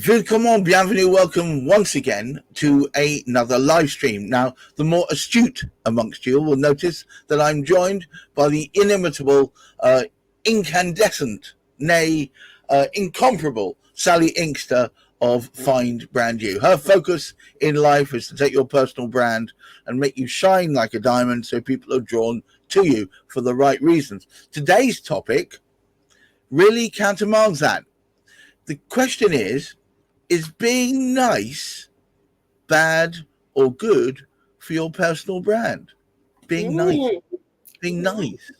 Willkommen, bienvenue, welcome once again to another live stream. Now, the more astute amongst you will notice that I'm joined by the inimitable, incandescent, nay, incomparable Sally Inkster of Find Brand You. Her focus in life is to take your personal brand and make you shine like a diamond so people are drawn to you for the right reasons. Today's topic really countermands that. The question is being nice bad or good for your personal brand? Being nice. Being nice.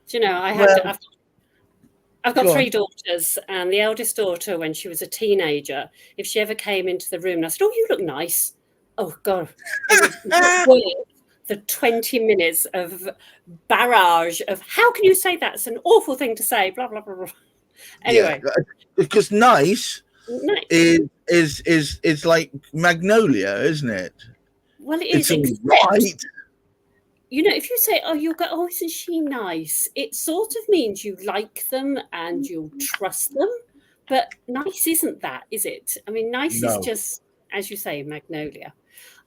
Do you know, I've got three daughters, and the eldest daughter, when she was a teenager, if she ever came into the room and I said, "Oh, you look nice," oh God, it was worth the 20 minutes of barrage of how can you say that? It's an awful thing to say, blah blah blah blah. Anyway, yeah, because nice is like magnolia, isn't it? Well, it is. It's right. You know, if you say, "Oh, you'll go, oh, isn't she nice?" It sort of means you like them and you'll trust them. But nice isn't that, is it? I mean, nice is just, as you say, magnolia.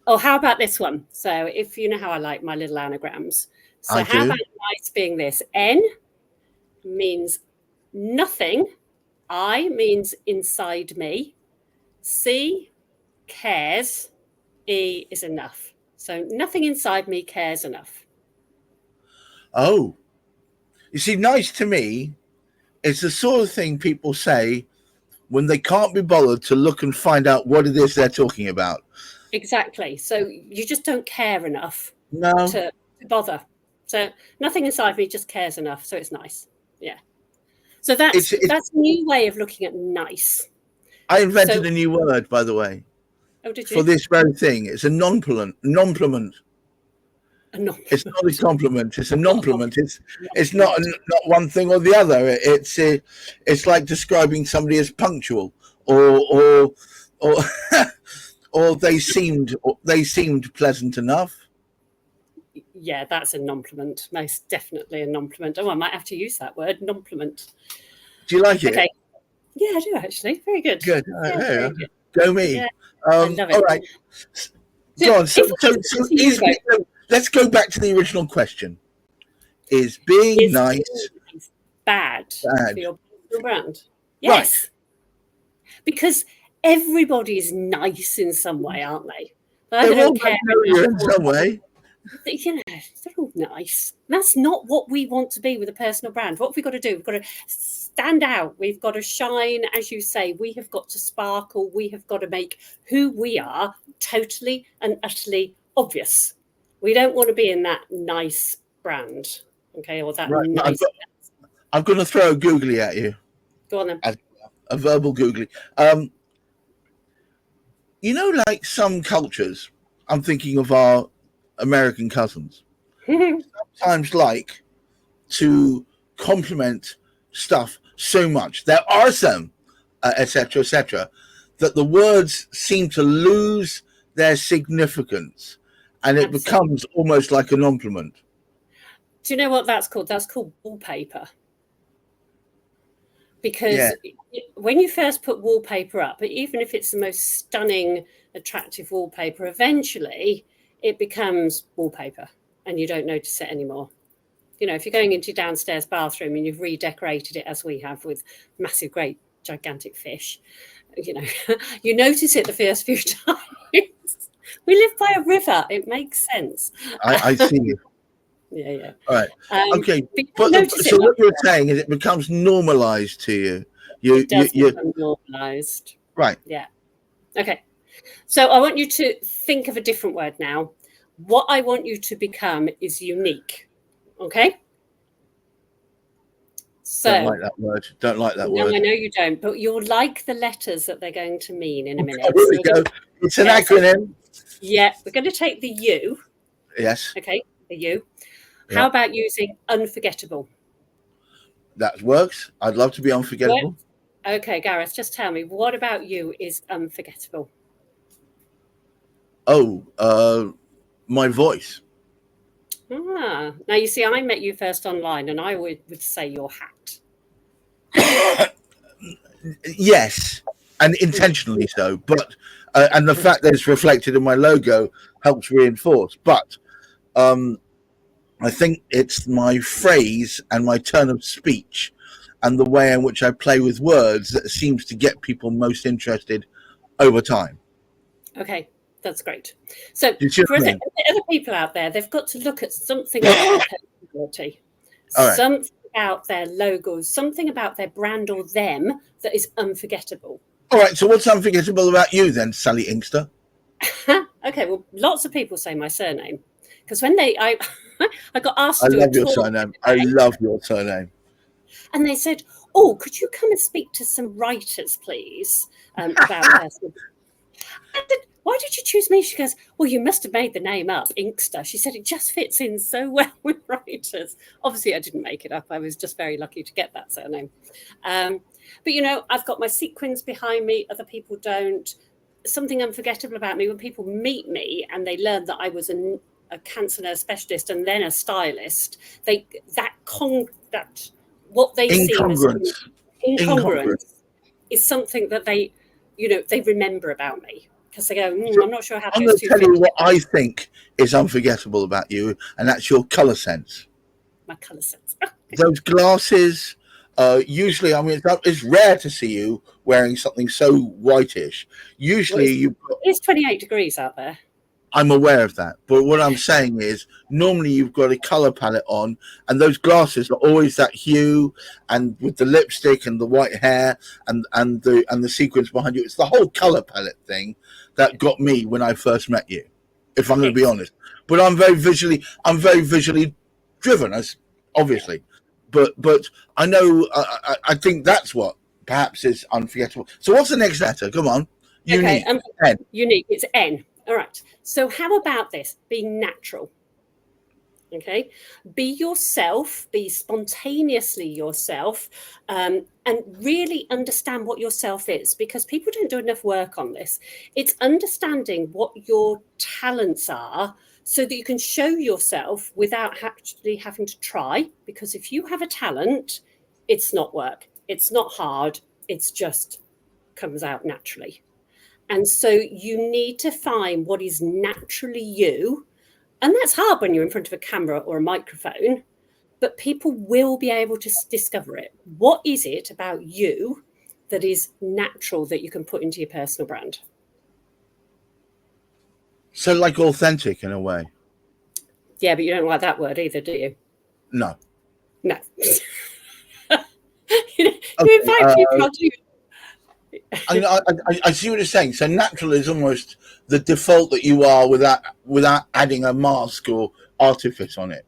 Oh, how about this one? So if you know how I like my little anagrams. So how about nice being this? N means nothing. I means inside me. C, cares. E is enough. So nothing inside me cares enough. Oh. You see, nice to me is the sort of thing people say when they can't be bothered to look and find out what it is they're talking about. Exactly. So you just don't care enough to bother. So nothing inside me just cares enough. So it's nice. Yeah. So that's a new way of looking at nice. I invented a new word, by the way. Oh, did you? For this very thing. It's a non-plement. It's not a compliment. It's a non-plement. It's not one thing or the other. It's like describing somebody as punctual or or they seemed pleasant enough. Yeah, that's a non-plement. Most definitely a non-plement. Oh, I might have to use that word, non-plement. Do you like it? Okay. Yeah, I do actually. Very good. Good. Very good. Go me. Yeah, I love it. All right. John, so let's go back to the original question. Is being nice bad for your personal brand? Yes. Right. Because everybody's nice in some way, aren't they? They're all in some way. You know, they're all nice. That's not what we want to be with a personal brand. What have we got to do? We've got to stand out. We've got to shine, as you say. We have got to sparkle. We have got to make who we are totally and utterly obvious. We don't want to be in that nice brand, okay, or that nice. I'm going to throw a googly at you. Go on then. A verbal googly. You know, like some cultures, I'm thinking of our American cousins, sometimes like to compliment stuff so much. There are some, etc., that the words seem to lose their significance and it becomes almost like a compliment. Do you know what that's called? That's called wallpaper. Because when you first put wallpaper up, even if it's the most stunning, attractive wallpaper, eventually it becomes wallpaper and you don't notice it anymore. You know, if you're going into your downstairs bathroom and you've redecorated it as we have with massive, great, gigantic fish, you know, you notice it the first few times. We live by a river. It makes sense. I see you. Yeah. All right. Okay. So what you're saying is it becomes normalized to you. It does become normalized. Right. Yeah. Okay. So I want you to think of a different word now. What I want you to become is unique. Okay? So, don't like that word. No, I know you don't, but you'll like the letters that they're going to mean in a minute. Here we go. It's an acronym. Yeah, we're going to take the U. Yes. Okay, the U. How about using unforgettable? That works. I'd love to be unforgettable. Okay, Gareth, just tell me, what about you is unforgettable? Oh, my voice. Now you see, I met you first online, and I would say your hat. Yes, and intentionally so. But and the fact that it's reflected in my logo helps reinforce. But I think it's my phrase and my turn of speech and the way in which I play with words that seems to get people most interested over time. Okay, that's great. So for I mean? other people out there, they've got to look at something about their personality, All right. something about their logos, something about their brand or them that is unforgettable. All right, so what's unforgettable about you then, Sally Inkster? Okay, well, lots of people say my surname because when I got asked I to do love a your talk surname. today, I love your surname. and they said, "Oh, could you come and speak to some writers, please, about personal?" I said, "Why did you choose me?" She goes, "Well, you must have made the name up, Inkster." She said, "It just fits in so well with writers." Obviously, I didn't make it up. I was just very lucky to get that surname. But, you know, I've got my sequins behind me. Other people don't. Something unforgettable about me, when people meet me and they learn that I was a cancer nurse specialist and then a stylist, that what they see as incongruence is something that they remember about me, because they go, I'm not sure how I'm those going to two tell fit you what together. I think is unforgettable about you, and that's your colour sense. My colour sense. Those glasses, usually, I mean, it's rare to see you wearing something so whitish. Usually, It's 28 degrees out there. I'm aware of that, but what I'm saying is, normally you've got a color palette on, and those glasses are always that hue, and with the lipstick and the white hair and the sequins behind you. It's the whole color palette thing that got me when I first met you, if I'm going to be honest. But I'm very visually driven, as obviously, but I know I think that's what perhaps is unforgettable. So what's the next letter? Come on, unique. Okay, unique. It's N. All right. So how about this? Be natural. Okay. Be yourself. Be spontaneously yourself, and really understand what yourself is, because people don't do enough work on this. It's understanding what your talents are so that you can show yourself without actually having to try. Because if you have a talent, it's not work. It's not hard. It's just comes out naturally. And so you need to find what is naturally you. And that's hard when you're in front of a camera or a microphone, but people will be able to discover it. What is it about you that is natural that you can put into your personal brand? So like authentic in a way. Yeah, but you don't like that word either, do you? No. No. You invite people to. I see what you're saying. So natural is almost the default that you are without adding a mask or artifice on it.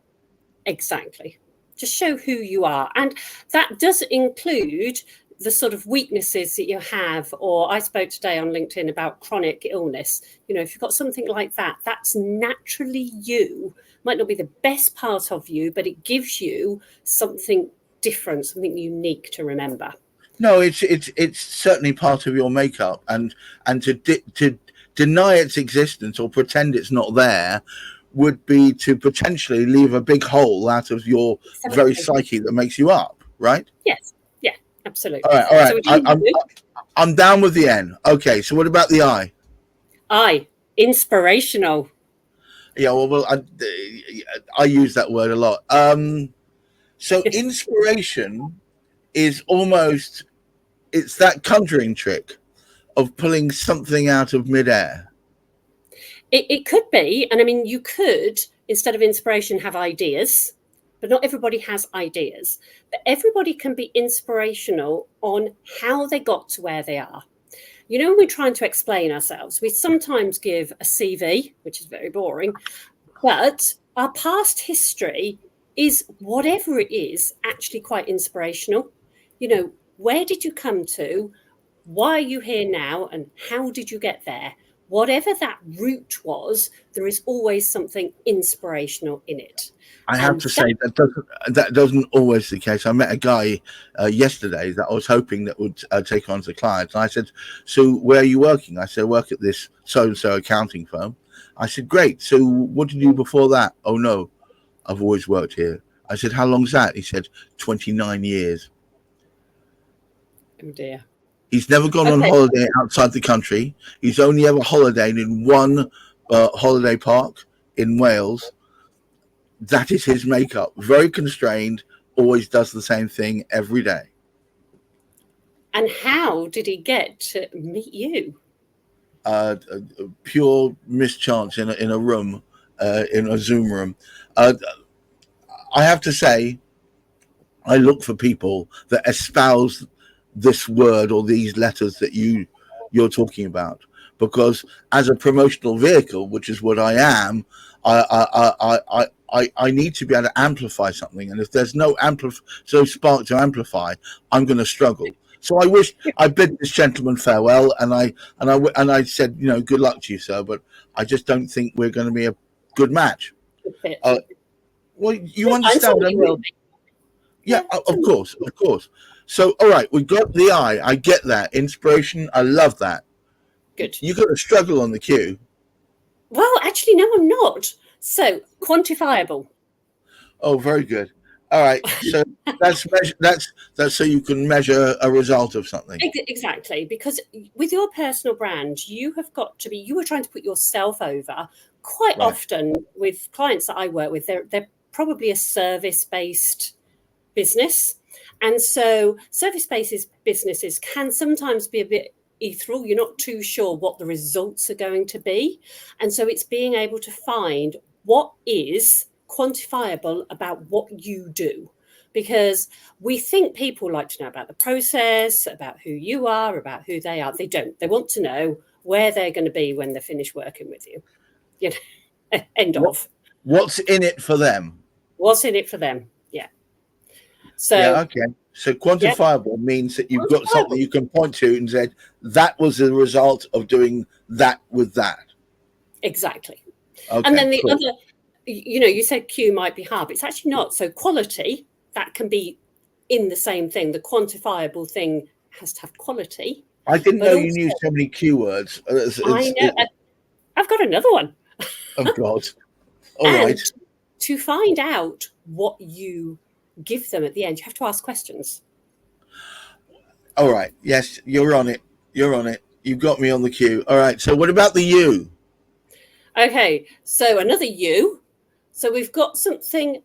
Exactly. Just show who you are. And that does include the sort of weaknesses that you have. Or I spoke today on LinkedIn about chronic illness. You know, if you've got something like that, that's naturally you. Might not be the best part of you, but it gives you something different, something unique to remember. No, it's certainly part of your makeup, and to deny its existence or pretend it's not there would be to potentially leave a big hole out of your very psyche that makes you up, right? Yes, yeah, absolutely. All right. So I'm down with the N. Okay, so what about the I? I, inspirational. Yeah, well, I use that word a lot. So inspiration is almost, it's that conjuring trick of pulling something out of midair. It could be, and I mean, you could, instead of inspiration, have ideas, but not everybody has ideas. But everybody can be inspirational on how they got to where they are. You know, when we're trying to explain ourselves, we sometimes give a CV, which is very boring, but our past history is, whatever it is, actually quite inspirational. You know, where did you come to? Why are you here now? And how did you get there? Whatever that route was, there is always something inspirational in it. I have to say that doesn't always the case. I met a guy yesterday that I was hoping that would take on as a client. And I said, so where are you working? I said, I work at this so-and-so accounting firm. I said, great. So what did you do before that? Oh, no, I've always worked here. I said, how long's that? He said, 29 years. Oh, dear. He's never gone on Okay. holiday outside the country. He's only ever holidayed in one holiday park in Wales. That is his makeup. Very constrained, always does the same thing every day. And how did he get to meet you? Pure mischance in a room, in a Zoom room. I have to say, I look for people that espouse this word or these letters that you're talking about, because as a promotional vehicle, which is what I am, I need to be able to amplify something, and if there's no spark to amplify, I'm going to struggle. So I bid this gentleman farewell, and I said, good luck to you, sir, but I just don't think we're going to be a good match. Well, you understand what I mean? Yeah, of course. So, all right, we got the eye. I get that. Inspiration, I love that. Good. You got to struggle on the queue. Well, actually, no, I'm not. So, quantifiable. Oh, very good. All right, so that's so you can measure a result of something. Exactly, because with your personal brand, you have got to be. You are trying to put yourself over. Quite often, with clients that I work with, they're probably a service-based business, and so service-based businesses can sometimes be a bit ethereal. You're not too sure what the results are going to be, and so it's being able to find what is quantifiable about what you do, because we think people like to know about the process, about who you are, about who they are. They don't. They want to know where they're going to be when they're finished working with you. End of. What's in it for them? What's in it for them? Yeah. So yeah, okay. So quantifiable means that you've got something you can point to and said that was the result of doing that with that. Exactly. Okay, and then the other, you said Q might be hard, but it's actually not. So quality, that can be in the same thing. The quantifiable thing has to have quality. I didn't know you knew so many Q words. I know. I've got another one. Oh, God. All right. To find out what you give them at the end, you have to ask questions. All right. Yes, you're on it. You got me on the queue. All right. So what about the you? Okay. So another you. So we've got something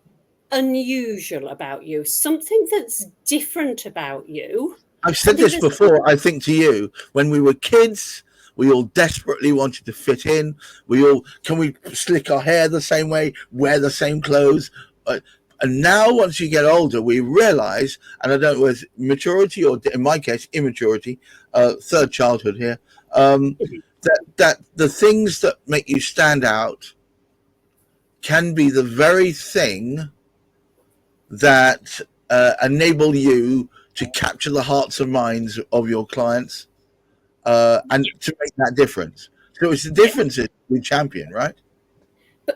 unusual about you, something that's different about you. I've said this before, I think, to you. When we were kids, we all desperately wanted to fit in. Can we slick our hair the same way, wear the same clothes? And now, once you get older, we realize, and I don't know whether it's maturity or, in my case, immaturity, third childhood here, that the things that make you stand out can be the very thing that enable you to capture the hearts and minds of your clients and to make that difference. So it's the difference that we champion, right?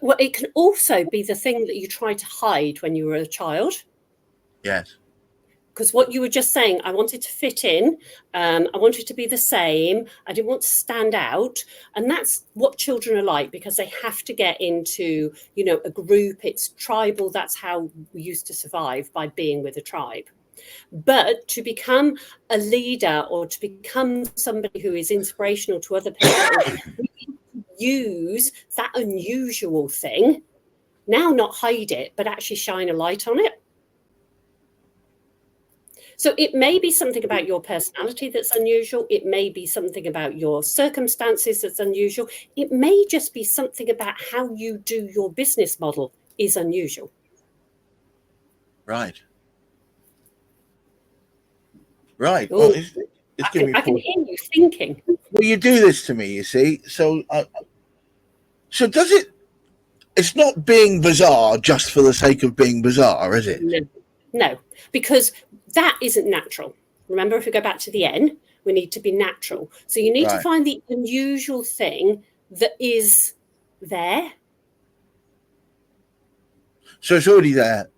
But it can also be the thing that you tried to hide when you were a child. Yes. Because what you were just saying, I wanted to fit in, I wanted to be the same, I didn't want to stand out. And that's what children are like, because they have to get into, a group. It's tribal. That's how we used to survive, by being with a tribe. But to become a leader or to become somebody who is inspirational to other people, use that unusual thing, now not hide it, but actually shine a light on it. So it may be something about your personality that's unusual. It may be something about your circumstances that's unusual. It may just be something about how you do your business model is unusual. Right. Right. Ooh, well, I can hear you thinking. Well, you do this to me, you see. So does it? It's not being bizarre just for the sake of being bizarre, is it? No, because that isn't natural. Remember, if we go back to the N, we need to be natural. So you need to find the unusual thing that is there. So it's already there.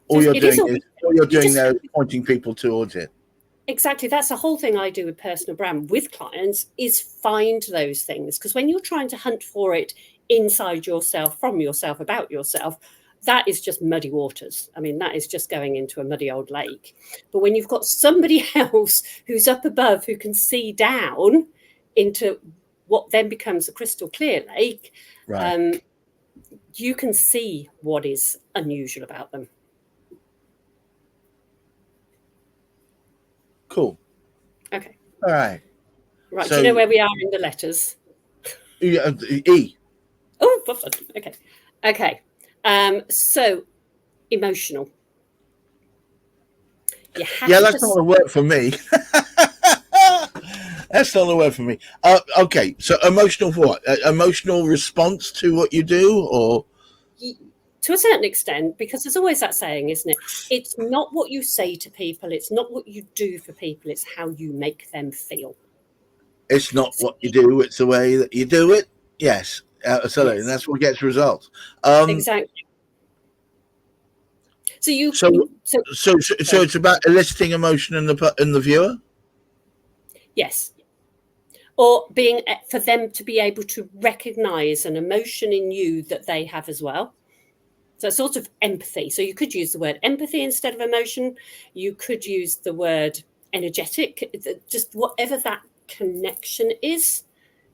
All you're doing there is pointing people towards it. Exactly. That's the whole thing I do with personal brand with clients, is find those things. Because when you're trying to hunt for it inside yourself, from yourself, about yourself, that is just muddy waters. I mean, that is just going into a muddy old lake. But when you've got somebody else who's up above who can see down into what then becomes a crystal clear lake, Right. You can see what is unusual about them. Cool. Okay. All right. Right. So, do you know where we are in the letters? E. Oh, okay. Okay. So emotional. You have Yeah, to that's not going to work for me. That's not the word for me. Okay, so emotional for what? Emotional response to what you do, or to a certain extent, because there's always that saying, isn't it? It's not what you say to people, it's not what you do for people, it's how you make them feel. it's not what you do; it's the way that you do it. Yes, absolutely, and Yes, that's what gets results. exactly. So So it's about eliciting emotion in the viewer. yes, or being for them to be able to recognize an emotion in you that they have as well. So it's sort of empathy. So you could use the word empathy instead of emotion. You could use the word energetic, just whatever that connection is.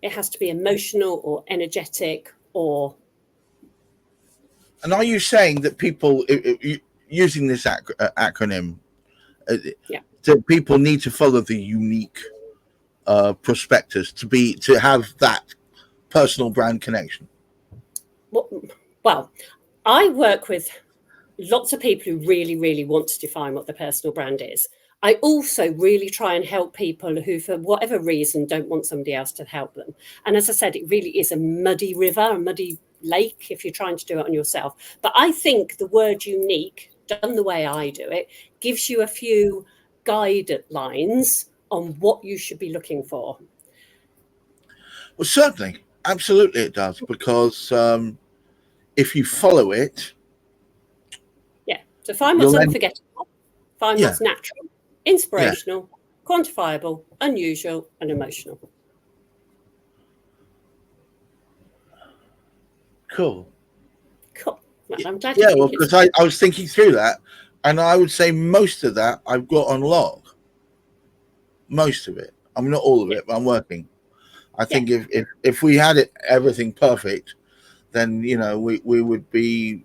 It has to be emotional or energetic or. And are you saying that people using this acronym, Yeah. that people need to follow the unique prospectus to have that personal brand connection? Well, I work with lots of people who really, really want to define what the personal brand is. I also really try and help people who, for whatever reason, don't want somebody else to help them. And as I said, it really is a muddy river, a muddy lake if you're trying to do it on yourself. But I think the word unique, done the way I do it, gives you a few guidelines on what you should be looking for. Well, certainly, absolutely, it does, because if you follow it, Yeah. So find what's you'll then, unforgettable, find yeah, what's natural, yeah, inspirational, quantifiable, unusual, and emotional. cool. Cool. Well, I'm glad you Yeah, well, think it's because I was thinking through that, and I would say most of that I've got on log. Most of it. I mean, not all of yeah, it, but I'm working. I yeah. think if we had everything perfect, then we would be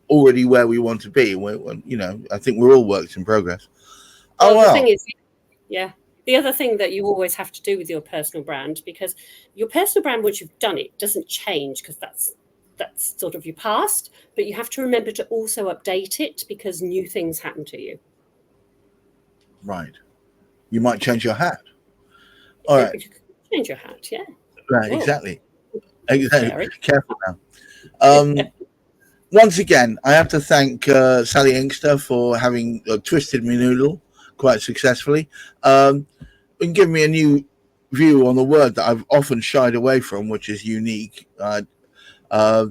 already where we want to be. I think we're all works in progress. Oh Well, the thing well, is, yeah. The other thing that you always have to do with your personal brand, because your personal brand, once you've done it, doesn't change because that's sort of your past. But you have to remember to also update it because new things happen to you. right. You might change your hat. All Yeah, right, but you can change your hat. Yeah. right, Whoa, exactly. Exactly. scary. Careful now. Once again, I have to thank Sally Inkster for having twisted me noodle quite successfully, and give me a new view on the word that I've often shied away from, which is unique. Uh,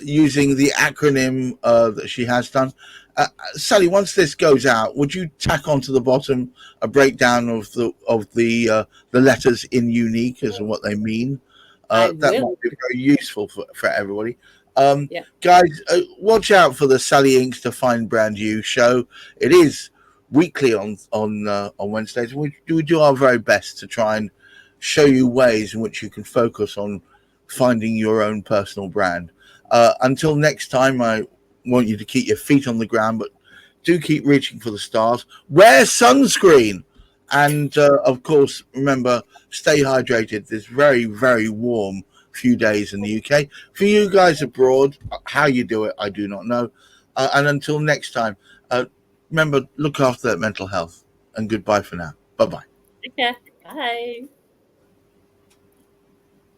Using the acronym that she has done. Sally, once this goes out, would you tack onto the bottom a breakdown of the letters in unique as and what they mean? I That might will. be very useful for everybody. Yeah. Guys, watch out for the Sally Inks to Find Brand You show. It is weekly on Wednesdays. We do our very best to try and show you ways in which you can focus on finding your own personal brand. Until next time, I want you to keep your feet on the ground, but do keep reaching for the stars. Wear sunscreen. And of course, remember, stay hydrated. This very, very warm few days in the UK. For you guys abroad, how you do it, I do not know. And until next time, remember, look after that mental health. And goodbye for now. Bye bye. Take care. Bye.